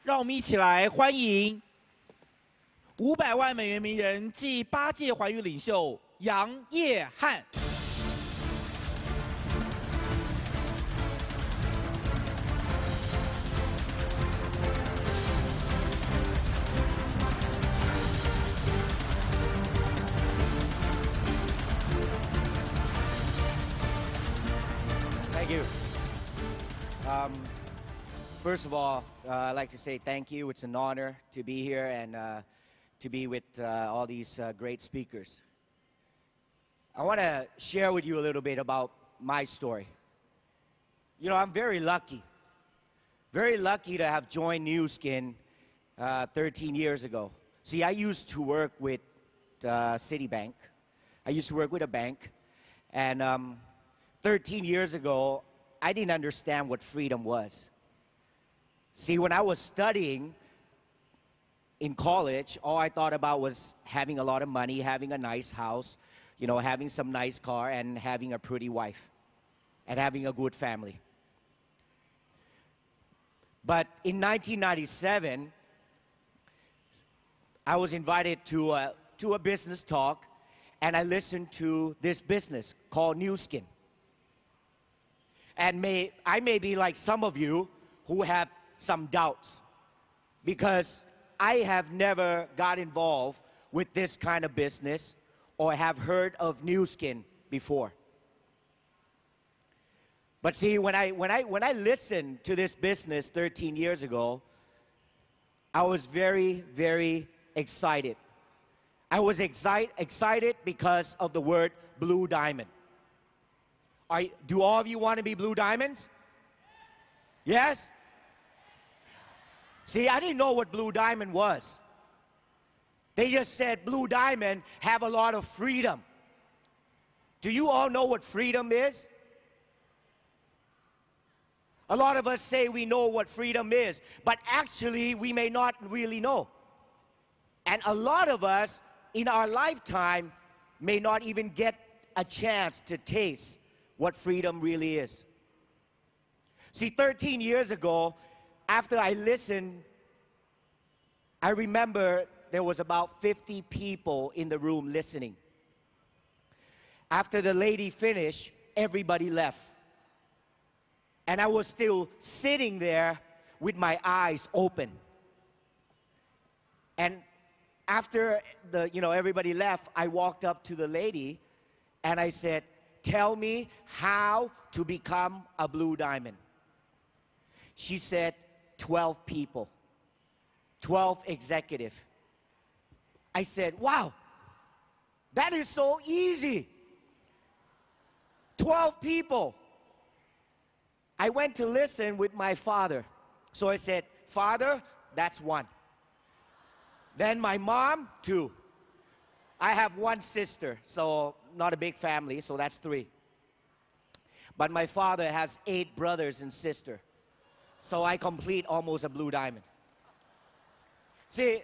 让我们一起来欢迎500万美元名人暨8届环宇领袖杨业汉。Thank you. First of all, I'd like to say thank you. It's an honor to be here and to be with all these great speakers. I want to share with you a little bit about my story. You know, I'm very lucky to have joined New Skin 13 years ago. See, I used to work with Citibank. I used to work with a bank, and 13 years ago, I didn't understand what freedom was. See, when I was studying in college, all I thought about was having a lot of money, having a nice house, you know, having some nice car, and having a pretty wife, and having a good family. But in 1997, I was invited to a business talk, and I listened to this business called New Skin. And I may be like some of you who have some doubts, because I have never got involved with this kind of business or have heard of New Skin before. But see, when I listened to this business 13 years ago, I was very, very excited. I was excited because of the word blue diamond. Do all of you want to be blue diamonds? Yes? See, I didn't know what blue diamond was. They just said blue diamond have a lot of freedom. Do you all know what freedom is? A lot of us say we know what freedom is, but actually we may not really know. And a lot of us in our lifetime may not even get a chance to taste what freedom really is. See, 13 years ago, after I listened, I remember there was about 50 people in the room listening. After the lady finished, everybody left. And I was still sitting there with my eyes open. And after everybody left, I walked up to the lady and I said, "Tell me how to become a blue diamond." She said, 12 people, 12 executives. I said, "Wow, that is so easy. 12 people." I went to listen with my father. So I said, "Father, that's one." Then my mom, 2. I have one sister, so not a big family, so that's 3. But my father has 8 brothers and sisters, so I complete almost a blue diamond. See,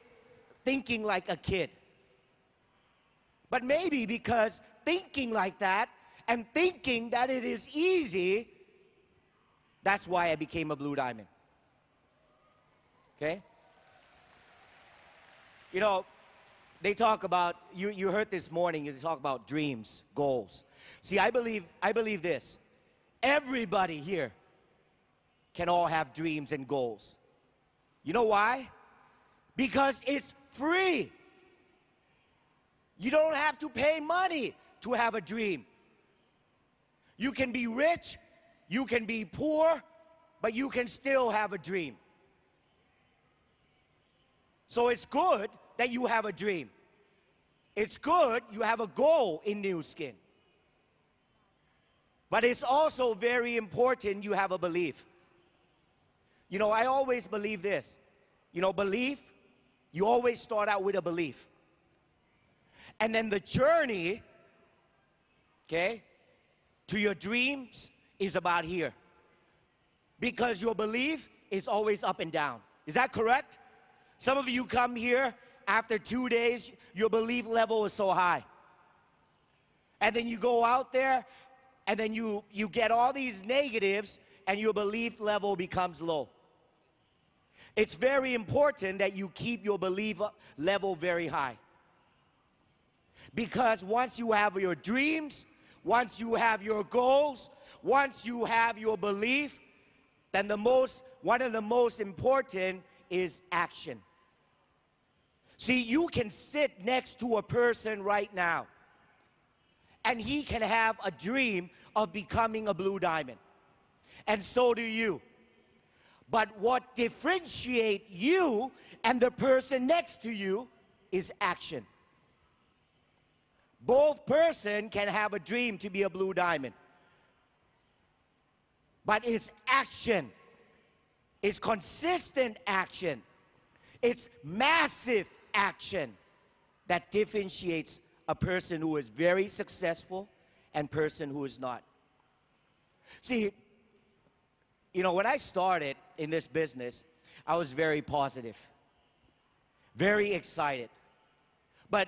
thinking like a kid. But maybe because thinking like that and thinking that it is easy, that's why I became a blue diamond. Okay? You know, they talk about, you heard this morning, you talk about dreams, goals. See, I believe this. Everybody here can all have dreams and goals. You know why? Because it's free. You don't have to pay money to have a dream. You can be rich, you can be poor, but you can still have a dream. So it's good that you have a dream. It's good you have a goal in New Skin. But it's also very important you have a belief. You know, I always believe this. You know, belief, you always start out with a belief. And then the journey, okay, to your dreams is about here. Because your belief is always up and down. Is that correct? Some of you come here, after 2 days, your belief level is so high. And then you go out there, and then you get all these negatives, and your belief level becomes low. It's very important that you keep your belief level very high. Because once you have your dreams, once you have your goals, once you have your belief, then one of the most important is action. See, you can sit next to a person right now, and he can have a dream of becoming a blue diamond. And so do you. But what differentiates you and the person next to you is action. Both person can have a dream to be a blue diamond. But it's action. It's consistent action. It's massive action that differentiates a person who is very successful and person who is not. See, you know, when I started in this business, I was very positive, very excited. But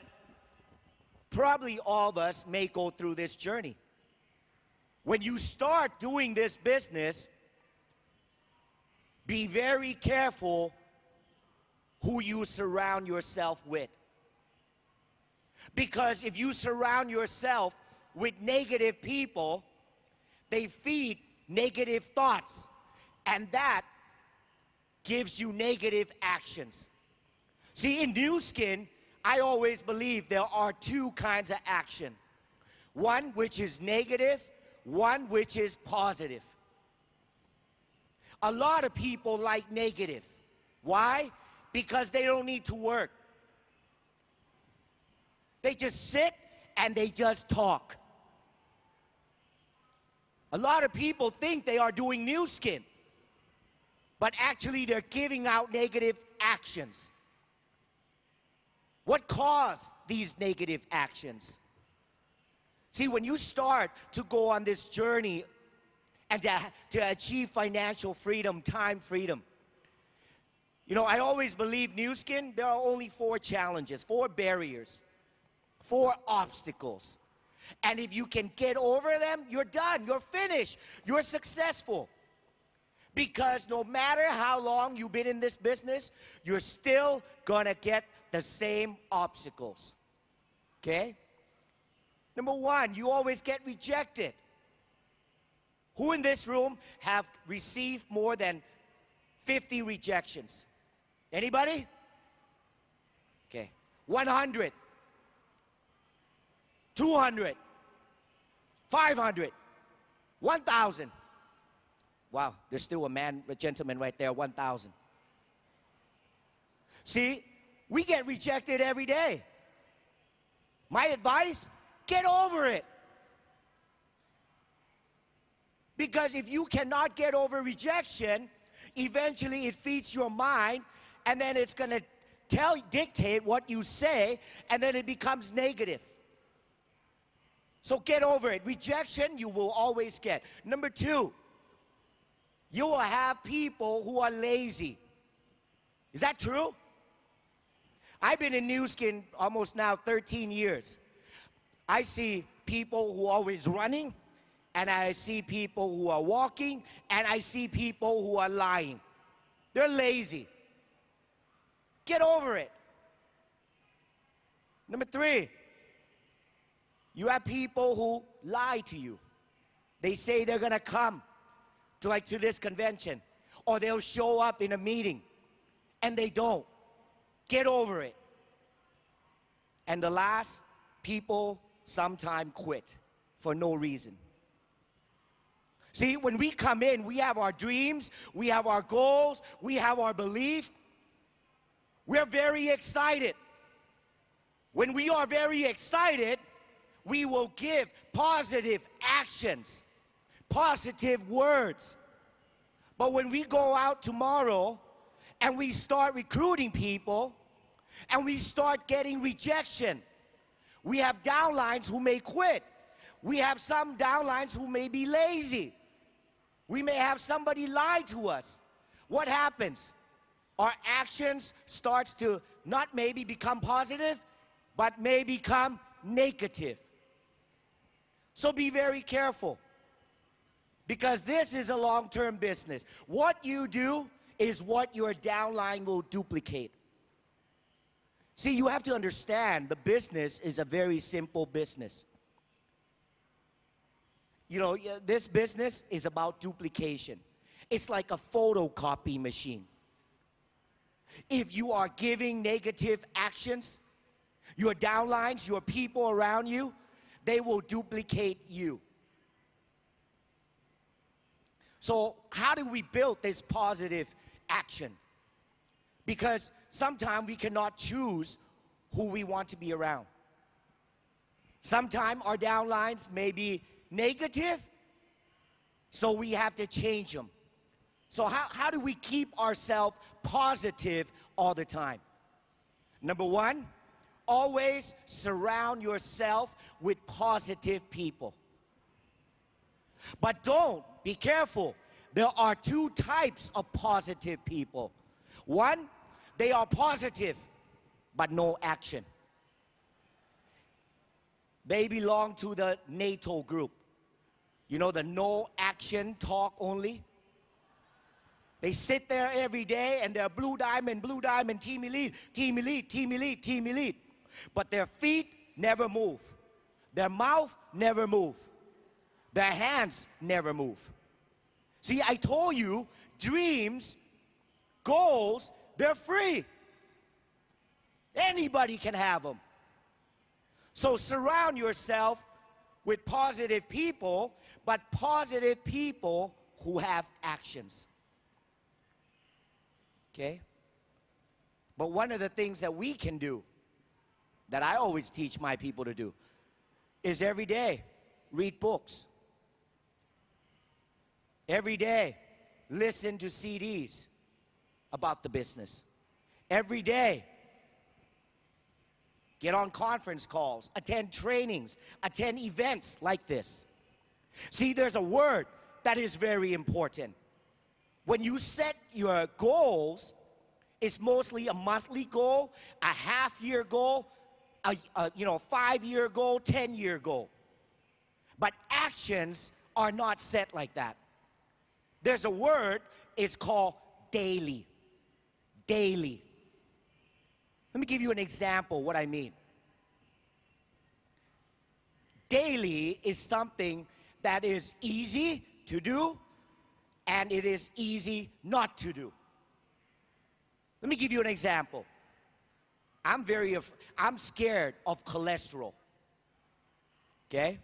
probably all of us may go through this journey. When you start doing this business, be very careful who you surround yourself with. Because if you surround yourself with negative people, they feed negative thoughts, and that gives you negative actions. See, in New Skin, I always believe there are two kinds of action. One which is negative, one which is positive. A lot of people like negative. Why? Because they don't need to work. They just sit and they just talk. A lot of people think they are doing New Skin, but actually they're giving out negative actions. What caused these negative actions? See, when you start to go on this journey and to achieve financial freedom, time freedom, you know, I always believe New Skin, there are only 4 challenges, 4 barriers, 4 obstacles. And if you can get over them, you're done, you're finished, you're successful. Because no matter how long you've been in this business, you're still gonna get the same obstacles, okay? Number 1, you always get rejected. Who in this room have received more than 50 rejections? Anybody? Okay. 100. 200. 500. 1,000. Wow, there's still a gentleman right there, 1,000. See, we get rejected every day. My advice, get over it. Because if you cannot get over rejection, eventually it feeds your mind, and then it's going to dictate what you say, and then it becomes negative. So get over it. Rejection, you will always get. Number 2, you will have people who are lazy. Is that true? I've been in New Skin almost now 13 years. I see people who are always running, and I see people who are walking, and I see people who are lying. They're lazy. Get over it. Number 3, you have people who lie to you. They say they're gonna come to this convention, or they'll show up in a meeting, and they don't. Get over it. And the last, people sometimes quit for no reason. See, when we come in, we have our dreams, we have our goals, we have our belief. We're very excited. When we are very excited, we will give positive actions, positive words. But when we go out tomorrow and we start recruiting people and we start getting rejection, we have downlines who may quit. We have some downlines who may be lazy. We may have somebody lie to us. What happens? Our actions starts to not maybe become positive, but may become negative. So be very careful, because this is a long-term business. What you do is what your downline will duplicate. See, you have to understand the business is a very simple business. You know, this business is about duplication. It's like a photocopy machine. If you are giving negative actions, your downlines, your people around you, they will duplicate you. So how do we build this positive action? Because sometimes we cannot choose who we want to be around. Sometimes our downlines may be negative, so we have to change them. So how do we keep ourselves positive all the time? Number one, always surround yourself with positive people. But be careful. There are two types of positive people. One, they are positive, but no action. They belong to the NATO group. You know, the no action talk only. They sit there every day and they're blue diamond, team elite, team elite, team elite, team elite. But their feet never move. Their mouth never move. Their hands never move. See, I told you, dreams, goals, they're free. Anybody can have them. So surround yourself with positive people, but positive people who have actions. Okay? But one of the things that we can do, that I always teach my people to do, is every day read books. Every day listen to CDs about the business. Every day get on conference calls, attend trainings, attend events like this. See, there's a word that is very important. When you set your goals, it's mostly a monthly goal, a half-year goal, a 5-year goal, 10-year goal. But actions are not set like that. There's a word, it's called daily. Daily. Let me give you an example what I mean. Daily is something that is easy to do and it is easy not to do. Let me give you an example. I'm scared of cholesterol. Okay?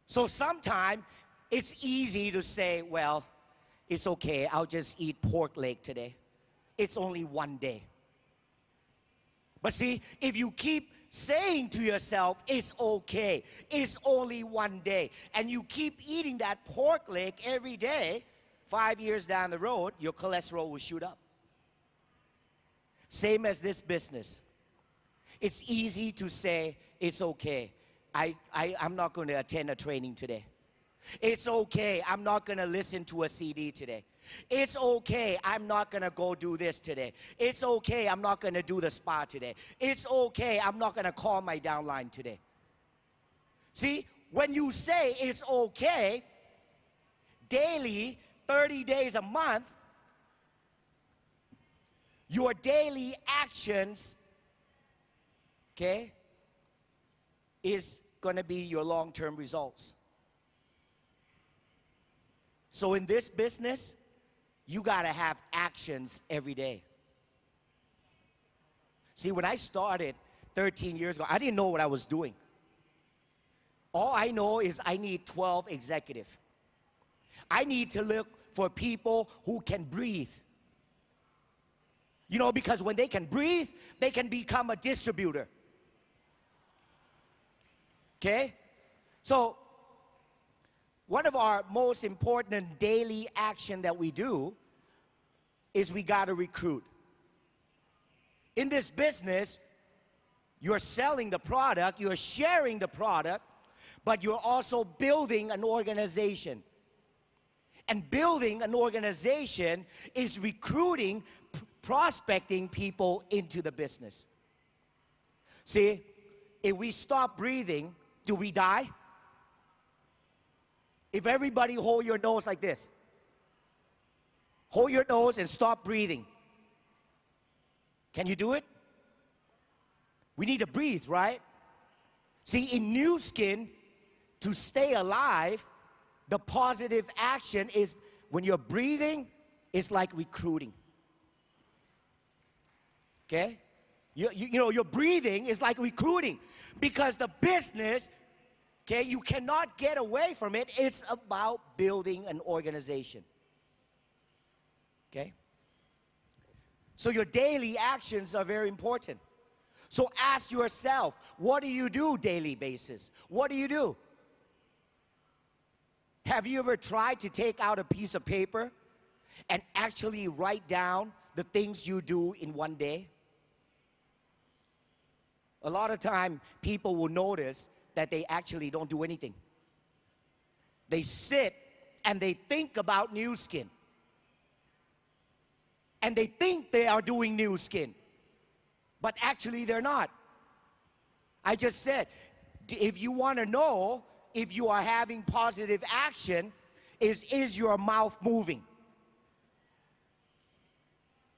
So sometimes it's easy to say, well, it's okay, I'll just eat pork leg today. It's only one day. But see, if you keep saying to yourself, it's okay, it's only one day, and you keep eating that pork leg every day, 5 years down the road, your cholesterol will shoot up. Same as this business. It's easy to say, it's okay, I'm not going to attend a training today. It's okay, I'm not going to listen to a CD today. It's okay, I'm not going to go do this today. It's okay, I'm not going to do the spa today. It's okay, I'm not going to call my downline today. See, when you say it's okay, daily, 30 days a month, your daily actions, okay, is going to be your long-term results. So in this business, you got to have actions every day. See, when I started 13 years ago, I didn't know what I was doing. All I know is I need 12 executives. I need to look for people who can breathe. You know, because when they can breathe, they can become a distributor. Okay? So, one of our most important daily action that we do is we got to recruit. In this business, you're selling the product, you're sharing the product, but you're also building an organization. And building an organization is recruiting, prospecting people into the business. See, if we stop breathing, do we die? If everybody hold your nose like this, Hold your nose and stop breathing. Can you do it? We need to breathe, right? See, in new skin, to stay alive, the positive action is when you're breathing, it's like recruiting. Okay? You know, your breathing is like recruiting because the business, okay, you cannot get away from it. It's about building an organization. Okay? So your daily actions are very important. So ask yourself, what do you do daily basis? What do you do? Have you ever tried to take out a piece of paper and actually write down the things you do in one day? A lot of time, people will notice that they actually don't do anything. They sit and they think about new skin. And they think they are doing new skin. But actually, they're not. I just said, if you want to know if you are having positive action, is your mouth moving?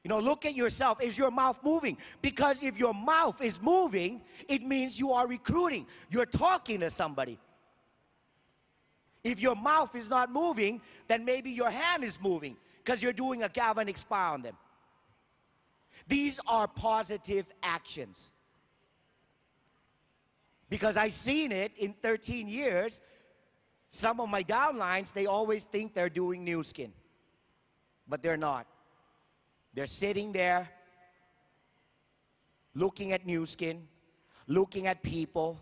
You know, look at yourself. Is your mouth moving? Because if your mouth is moving, it means you are recruiting. You're talking to somebody. If your mouth is not moving, then maybe your hand is moving because you're doing a galvanic spa on them. These are positive actions. Because I've seen it in 13 years. Some of my downlines, they always think they're doing new skin. But they're not. They're sitting there, looking at new skin, looking at people,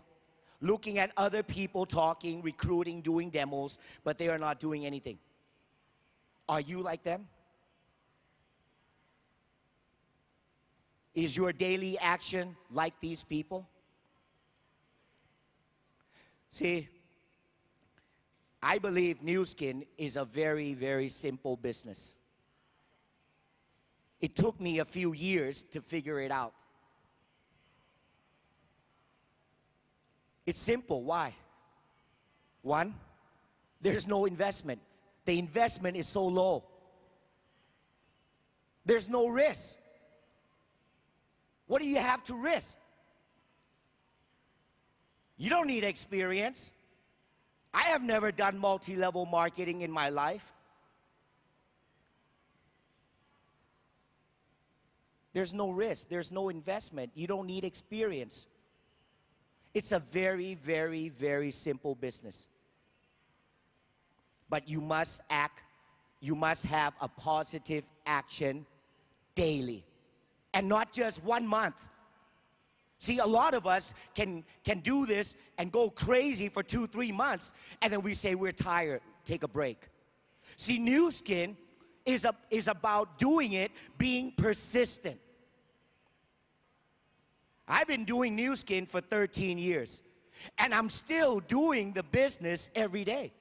looking at other people talking, recruiting, doing demos, but they are not doing anything. Are you like them? Is your daily action like these people? See, I believe new skin is a very, very simple business. It took me a few years to figure it out. It's simple. Why? One, there's no investment. The investment is so low. There's no risk. What do you have to risk? You don't need experience. I have never done multi-level marketing in my life. There's no risk. There's no investment. You don't need experience. It's a very, very, very simple business. But you must act. You must have a positive action daily. And not just 1 month. See, a lot of us can do this and go crazy for 2-3 months, and then we say we're tired, take a break. See, new skin is about doing it, being persistent. I've been doing new skin for 13 years, and I'm still doing the business every day.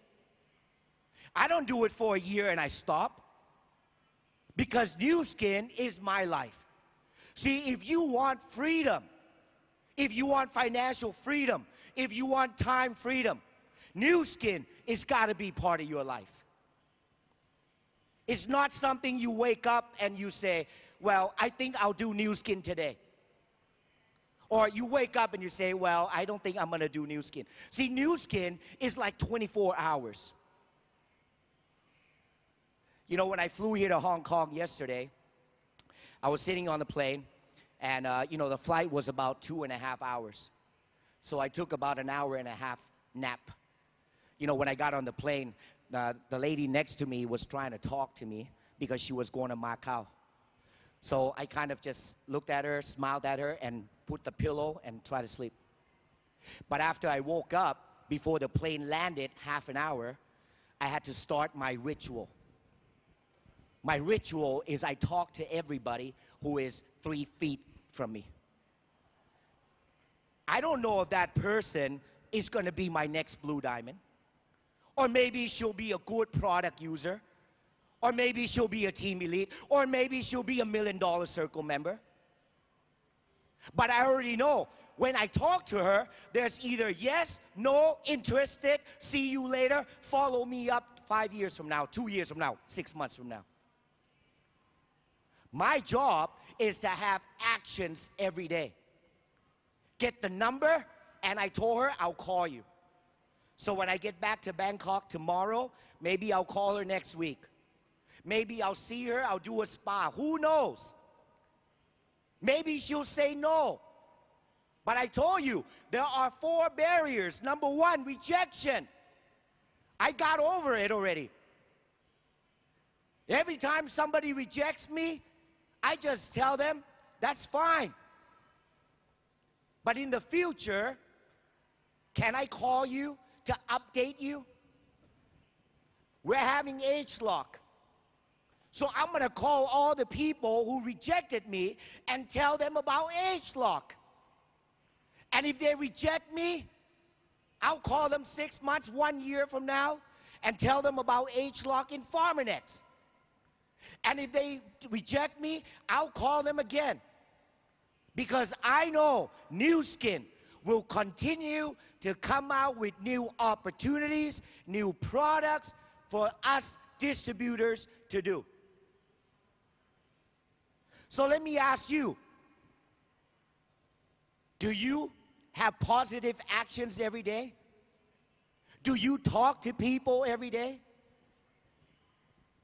I don't do it for a year and I stop, because new skin is my life. See, if you want freedom, if you want financial freedom, if you want time freedom, new skin is got to be part of your life. It's not something you wake up and you say, well, I think I'll do new skin today. Or you wake up and you say, well, I don't think I'm going to do new skin. See, new skin is like 24 hours. You know, when I flew here to Hong Kong yesterday, I was sitting on the plane, and, you know, the flight was about 2.5 hours. So I took about an hour and a half nap. You know, when I got on the plane, the lady next to me was trying to talk to me because she was going to Macau. So I kind of just looked at her, smiled at her, and put the pillow and tried to sleep. But after I woke up, before the plane landed, half an hour, I had to start my ritual. My ritual is I talk to everybody who is 3 feet from me. I don't know if that person is going to be my next blue diamond. Or maybe she'll be a good product user. Or maybe she'll be a team elite. Or maybe she'll be a $1 million circle member. But I already know when I talk to her, there's either yes, no, interested, see you later, follow me up 5 years from now, 2 years from now, 6 months from now. My job is to have actions every day. Get the number, and I told her I'll call you. So when I get back to Bangkok tomorrow, maybe I'll call her next week. Maybe I'll see her, I'll do a spa. Who knows? Maybe she'll say no. But I told you, there are 4 barriers. Number 1, rejection. I got over it already. Every time somebody rejects me, I just tell them, that's fine. But in the future, can I call you to update you? We're having age lock. So I'm going to call all the people who rejected me and tell them about age lock. And if they reject me, I'll call them 6 months, 1 year from now and tell them about age lock in FarmerNet. And if they reject me, I'll call them again. Because I know Nu Skin will continue to come out with new opportunities, new products for us distributors to do. So let me ask you, do you have positive actions every day? Do you talk to people every day?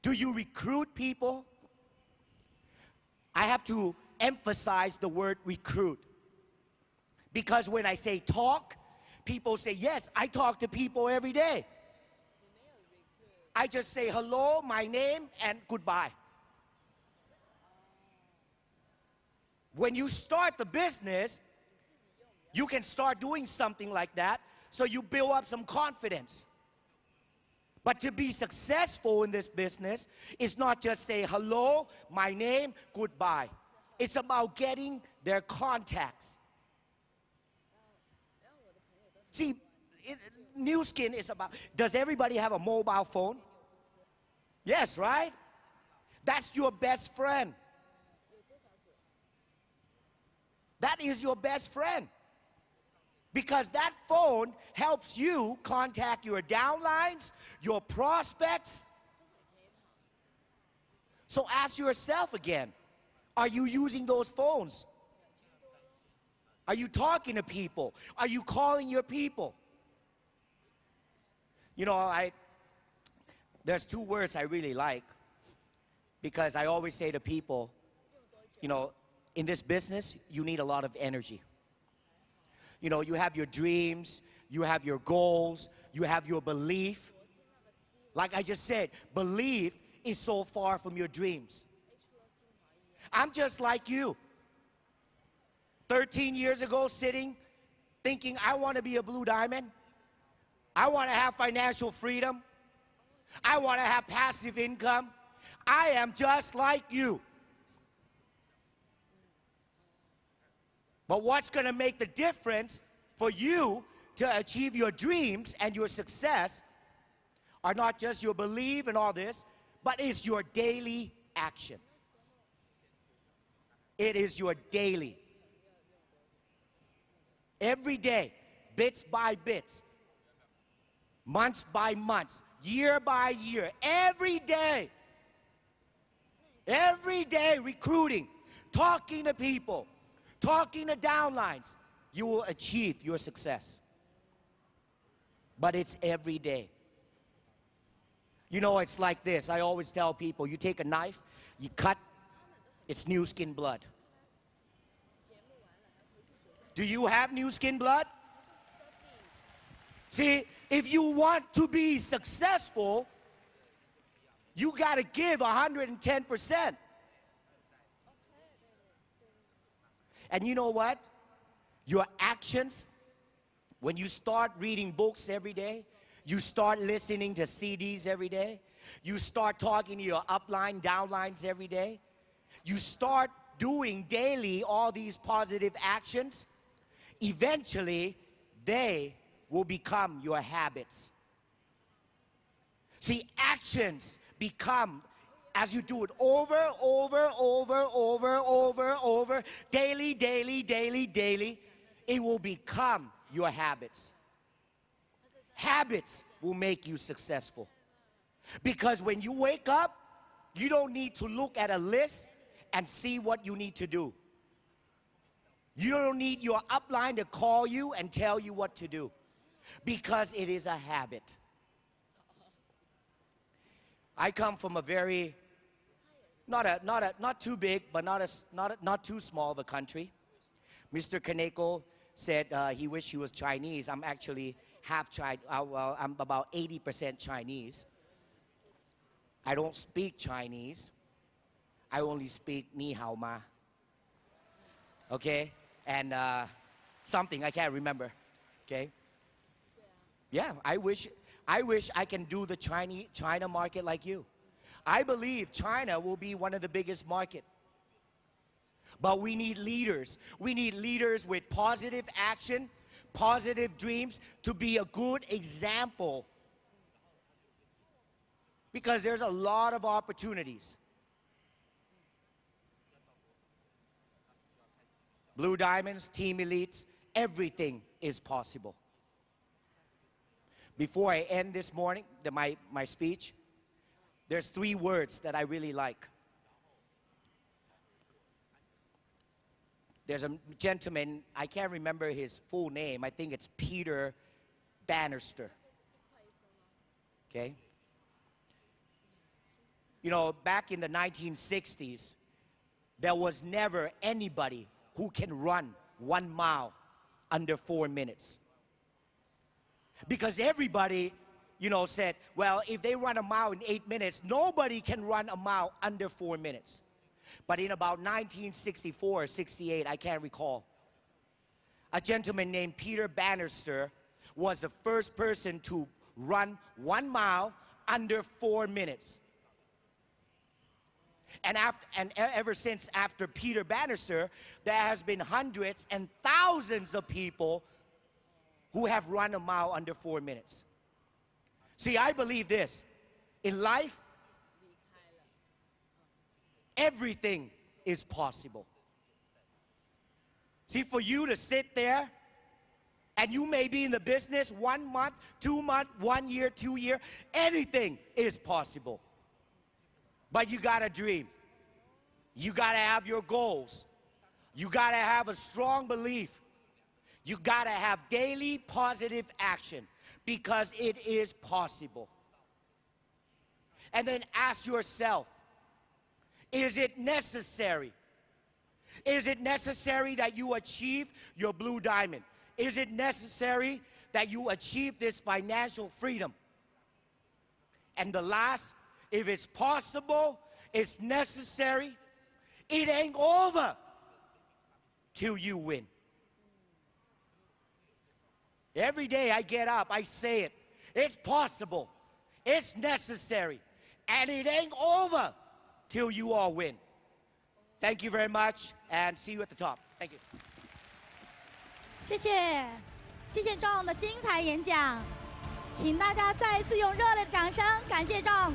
Do you recruit people? I have to emphasize the word recruit. Because when I say talk, people say, yes, I talk to people every day. I just say hello, my name, and goodbye. When you start the business, you can start doing something like that, so you build up some confidence. But to be successful in this business is not just say hello, my name, goodbye. It's about getting their contacts. See, Nu Skin is about, does everybody have a mobile phone? Yes, right? That's your best friend. That is your best friend. Because that phone helps you contact your downlines, your prospects. So ask yourself again, are you using those phones? Are you talking to people? Are you calling your people? You know, there's 2 words I really like, because I always say to people, you know, in this business, you need a lot of energy. You know, you have your dreams, you have your goals, you have your belief. Like I just said, belief is so far from your dreams. I'm just like you. 13 years ago, sitting, thinking I want to be a blue diamond. I want to have financial freedom. I want to have passive income. I am just like you. But what's going to make the difference for you to achieve your dreams and your success are not just your belief and all this, but it's your daily action. It is your daily. Every day, bits by bits, months by months, year by year, every day recruiting, talking to people, talking to downlines, you will achieve your success. But it's every day. You know, it's like this. I always tell people, you take a knife, you cut, it's Nu Skin blood. Do you have Nu Skin blood? See, if you want to be successful, you got to give 110%. And you know what? Your actions, when you start reading books every day, you start listening to CDs every day, you start talking to your upline, downlines every day, you start doing daily all these positive actions, eventually they will become your habits. See, actions become, as you do it over, daily, it will become your habits. Habits will make you successful. Because when you wake up, you don't need to look at a list and see what you need to do. You don't need your upline to call you and tell you what to do, because it is a habit. I come from a very, not too big, but not too small of a country. Mr. Kaneko said he wished he was Chinese. I'm actually half Chinese. Well, I'm about 80% Chinese. I don't speak Chinese. I only speak ni hao ma. Okay? And something I can't remember. Okay? Yeah, I wish I can do the China market like you. I believe China will be one of the biggest markets. But we need leaders. We need leaders with positive action, positive dreams, to be a good example. Because there's a lot of opportunities. Blue Diamonds, Team Elites, everything is possible. Before I end this morning, my speech, there's 3 words that I really like. There's a gentleman, I can't remember his full name. I think it's Peter Bannister. Okay? You know, back in the 1960s, there was never anybody who can run 1 mile under 4 minutes. Because everybody, you know, said, well, if they run a mile in 8 minutes, nobody can run a mile under 4 minutes. But in about 1964 or 68, I can't recall, a gentleman named Peter Bannister was the first person to run 1 mile under 4 minutes. And ever since after Peter Bannister, there has been hundreds and thousands of people who have run a mile under 4 minutes. See, I believe this. In life, everything is possible. See, for you to sit there, and you may be in the business 1 month, 2 months, 1 year, 2 years, anything is possible. But you gotta dream. You gotta have your goals. You gotta have a strong belief. You gotta have daily positive action, because it is possible. And then ask yourself, is it necessary? Is it necessary that you achieve your blue diamond? Is it necessary that you achieve this financial freedom? And the last, if it's possible, it's necessary, it ain't over till you win. Every day I get up, I say it. It's possible. It's necessary. And it ain't over till you all win. Thank you very much, and see you at the top. Thank you. 谢谢，谢谢John的精彩演讲，请大家再一次用热烈的掌声感谢John。